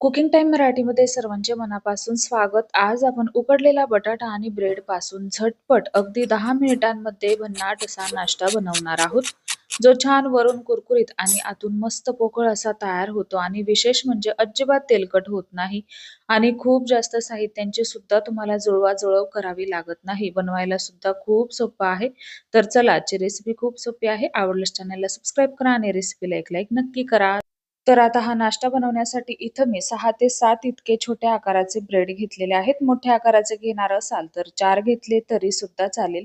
Cooking time मराठीमध्ये सर्वांचे मनापासून स्वागत. आज आपण उकडलेला बटाटा आणि ब्रेड पासून झटपट अगदी 10 मिनिटांमध्ये भन्नाट असा नाश्ता बनवणार आहोत. जो छान वरून कुरकुरीत आणि आतून मस्त पोकळ असा तयार होतो आणि विशेष म्हणजे अजिबात तेलकट होत नाही आणि खूप जास्त साहित्यांची सुद्धा तुम्हाला जुळवाजुळव करावी लागत नाही. बनवायला सुद्धा खूप सोपं आहे. तर चला, आजची रेसिपी खूप सोपी आहे. आवडल्यास चॅनलला सबस्क्राईब करा आणि रेसिपीला एक लाईक नक्की करा. तर आता हा नाश्ता बनवण्यासाठी इथं मी 6 ते 7 इतके छोट्या आकाराचे ब्रेड घेतलेले आहेत. मोठ्या आकाराचे घेणार असाल तर 4 घेतले तरी सुद्धा चालेल.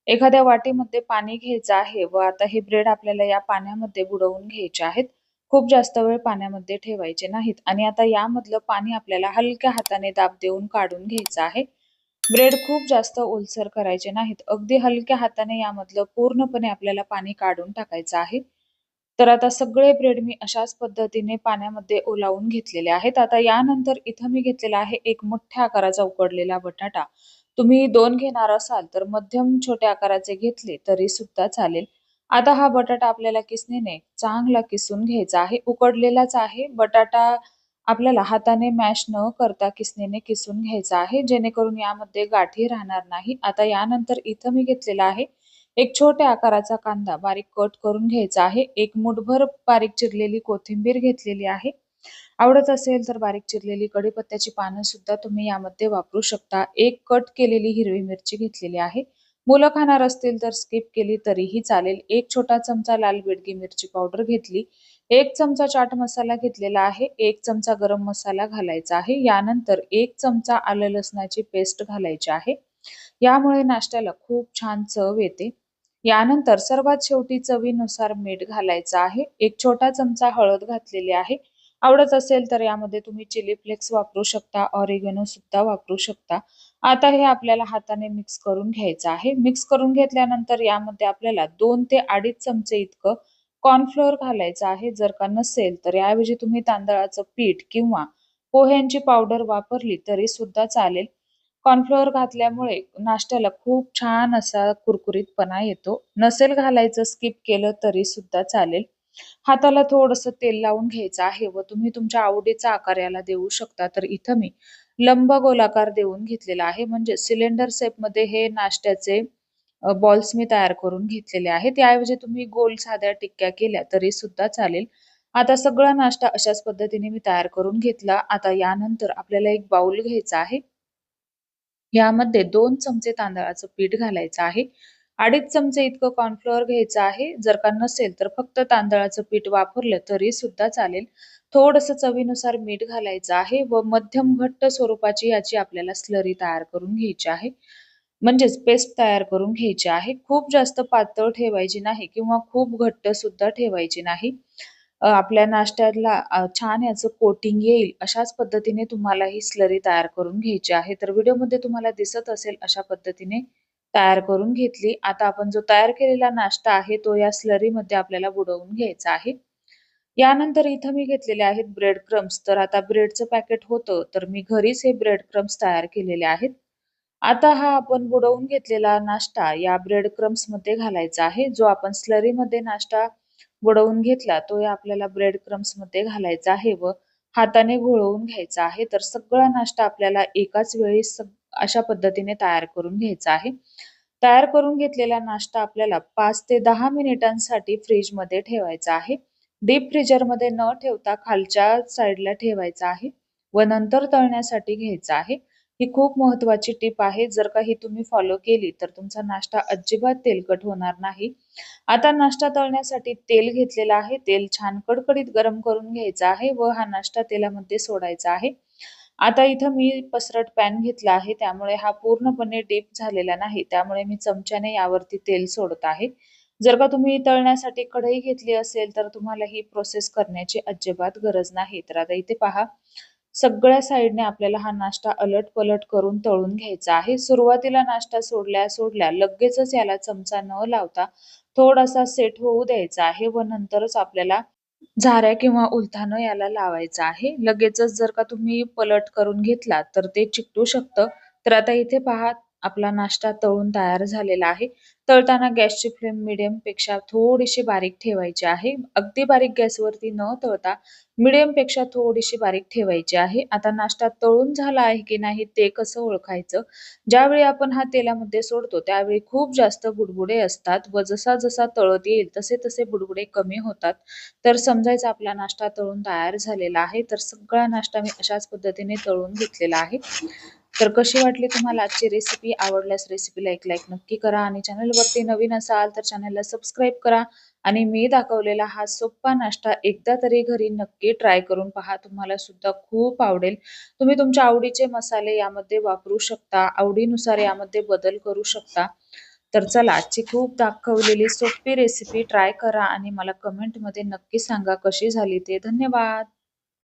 एखाद्या वाटीमध्ये पाणी घ्यायचं आहे व आता हे ब्रेड आपल्याला या पाण्यामध्ये बुडवून घ्यायचे आहेत. खूप जास्त वेळ पाण्यामध्ये ठेवायचे नाहीत आणि आता यामधलं पाणी आपल्याला हलक्या हाताने दाब देऊन काढून घ्यायचं आहे. ब्रेड खूप जास्त ओलसर करायचे नाहीत. अगदी हलक्या हाताने यामधलं पूर्णपणे आपल्याला पाणी काढून टाकायचं आहे. तर आता सगळे ब्रेड मी अशाच पद्धतीने पाण्यामध्ये ओलावून घेतलेले आहेत. आता यानंतर इथं मी घेतलेला आहे एक मोठ्या आकाराचा उकडलेला बटाटा. तुम्ही 2 घेणार असाल तर मध्यम छोट्या आकाराचे घेतले तरी सुद्धा चालेल. आता हा बटाटा आपल्याला किसणीने चांगला किसून घ्यायचा आहे. उकडलेलाच आहे. बटाटा आपल्याला हाताने मॅश न करता किसणीने किसून घ्यायचा आहे, जेणेकरून यामध्ये गाठी राहणार नाही. आता यानंतर इथं मी घेतलेला आहे एक छोट्या आकाराचा कांदा बारीक कट करून घ्यायचा आहे. एक मुठभर बारीक चिरलेली कोथिंबीर घेतलेली आहे. आवडत असेल तर बारीक चिरलेली कढीपत्त्याची पानं सुद्धा तुम्ही यामध्ये वापरू शकता. एक कट केलेली हिरवी मिरची घेतलेली आहे. मुलं खाणार असतील तर स्किप केली तरीही चालेल. एक छोटा चमचा लाल बेडगी मिरची पावडर घेतली. 1 चमचा चाट मसाला घेतलेला आहे. 1 चमचा गरम मसाला घालायचा आहे. यानंतर 1 चमचा आलं लसणाची पेस्ट घालायची आहे. यामुळे नाश्त्याला खूप छान चव येते. यानंतर सर्वात शेवटी चवीनुसार मीठ घालायचं आहे. एक छोटा चमचा हळद घातलेली आहे. आवडत असेल तर यामध्ये तुम्ही चिली फ्लेक्स वापरू शकता, ऑरिगॅनो सुद्धा वापरू शकता. आता हे आपल्याला हाताने मिक्स करून घ्यायचं आहे. मिक्स करून घेतल्यानंतर यामध्ये आपल्याला 2 ते 2.5 चमचे इतकं कॉर्नफ्लोअर घालायचं आहे. जर का नसेल तर याऐवजी तुम्ही तांदळाचं पीठ किंवा पोह्यांची पावडर वापरली तरी सुद्धा चालेल. कॉर्नफ्लोअर घातल्यामुळे नाश्त्याला खूप छान असा कुरकुरीतपणा येतो. नसेल घालायचं, स्किप केलं तरी सुद्धा चालेल. हाताला थोडंसं तेल लावून घ्यायचं आहे व तुम्ही तुमच्या आवडीचा आकार याला देऊ शकता. तर इथं मी लंब गोलाकार देऊन घेतलेला आहे. म्हणजे सिलेंडर शेपमध्ये हे नाश्त्याचे बॉल्स मी तयार करून घेतलेले आहेत. त्याऐवजी तुम्ही गोल साध्या टिक्क्या केल्या तरी सुद्धा चालेल. आता सगळा नाश्ता अशाच पद्धतीने मी तयार करून घेतला. आता यानंतर आपल्याला एक बाउल घ्यायचा आहे. यामध्ये 2 चमचे तांदळाचं पीठ घालायचं आहे. 2.5 चमचे इतकं कॉर्नफ्लोअर घ्यायचं आहे. जर का नसेल तर फक्त तांदळाचं पीठ वापरलं तरी सुद्धा चालेल. थोडंसं चवीनुसार मीठ घालायचं आहे व मध्यम घट्ट स्वरूपाची याची आपल्याला स्लरी तयार करून घ्यायची आहे. म्हणजेच पेस्ट तयार करून घ्यायची आहे. खूप जास्त पातळ ठेवायची नाही किंवा खूप घट्ट सुद्धा ठेवायची नाही. आपल्या नाश्त्याला छान याचं कोटिंग येईल अशाच पद्धतीने तुम्हाला ही स्लरी तयार करून घ्यायची आहे. तर व्हिडिओमध्ये तुम्हाला दिसत असेल अशा पद्धतीने तयार करून घेतली. आता आपण जो तयार केलेला नाश्ता आहे तो या स्लरीमध्ये आपल्याला बुडवून घ्यायचा आहे. यानंतर इथं मी घेतलेले आहेत ब्रेड क्रम्स. तर आता ब्रेडचं पॅकेट होतं तर मी घरीच हे ब्रेड क्रम्स तयार केलेले आहेत. आता हा आपण बुडवून घेतलेला नाश्ता या ब्रेड क्रम्स मध्ये घालायचा आहे. जो आपण स्लरीमध्ये नाश्ता बुडवून घेतला तो या आपल्याला ब्रेड क्रम्स मध्ये घालायचा आहे व हाताने घोळवून घ्यायचा आहे. तर सगळा नाश्ता आपल्याला एकाच वेळी अशा पद्धतीने तयार करून घ्यायचा आहे. तयार करून घेतलेला नाश्ता आपल्याला 5 ते 10 मिनिटांसाठी फ्रीजमध्ये ठेवायचा आहे. डीप फ्रीजरमध्ये न ठेवता खालच्या साईडला ठेवायचा आहे व नंतर तळण्यासाठी घ्यायचा आहे. ही खूप महत्त्वाची टिप आहे. जर का ही तुम्ही फॉलो केली तर तुमचा नाश्ता अजिबात तेलकट होणार नाही. आता नाश्ता तळण्यासाठी तेल घेतलेलं आहे. तेल छान कडकडीत गरम करून घ्यायचं आहे व हा नाश्ता तेलामध्ये सोडायचा आहे. आता इथं मी पसरट पॅन घेतला आहे. त्यामुळे हा पूर्णपणे डीप झालेला नाही. त्यामुळे मी चमच्याने यावरती तेल सोडत आहे. जर का तुम्ही तळण्यासाठी कढई घेतली असेल तर तुम्हाला ही प्रोसेस करण्याची अजिबात गरज नाही. तर आता इथे पहा, सगळ्या साईडने आपल्याला हा नाश्ता अलट-पलट करून तळून घ्यायचा आहे. सुरुवातीला नाश्ता सोडल्या लगेचच याला चमचा न लावता थोडासा सेट होऊ द्यायचा आहे व नंतरच आपल्याला झाऱ्या किंवा उलथानं याला लावायचं आहे. लगेचच जर का तुम्ही पलट करून घेतला तर ते चिकटू शकतं. तर आता इथे पहा, आपला नाश्ता तळून तयार झालेला आहे. तळताना गॅसची फ्लेम मीडियम पेक्षा थोडीशी बारीक ठेवायची आहे. अगदी बारीक गॅसवरती न तळता मीडियम पेक्षा थोडीशी बारीक ठेवायची आहे. आता नाश्ता तळून झाला आहे की नाही ते कसं ओळखायचं? ज्यावेळी आपण हा तेलामध्ये सोडतो त्यावेळी खूप जास्त बुडबुडे असतात व जसा-जसा तळत येईल तसे-तसे बुडबुडे कमी होतात. तर समजायचं आपला नाश्ता तळून तयार झालेला आहे. तर सगळा नाश्ता मी अशाच पद्धतीने तळून घेतलेला आहे. तर कशी वाटली तुम्हाला आजची रेसिपी? आवडल्यास रेसिपीला एक लाईक नक्की करा आणि चॅनलवरती नवीन असाल तर चॅनलला सबस्क्राईब करा आणि मी दाखवलेला हा सोप्पा नाश्ता एकदा तरी घरी नक्की ट्राय करून पहा. तुम्हाला सुद्धा खूप आवडेल. तुम्ही तुमच्या आवडीचे मसाले यामध्ये वापरू शकता. आवडीनुसार यामध्ये बदल करू शकता. तर चला आजची खूप दाखवलेली सोपी रेसिपी ट्राय करा आणि मला कमेंटमध्ये नक्की सांगा कशी झाली ते. धन्यवाद.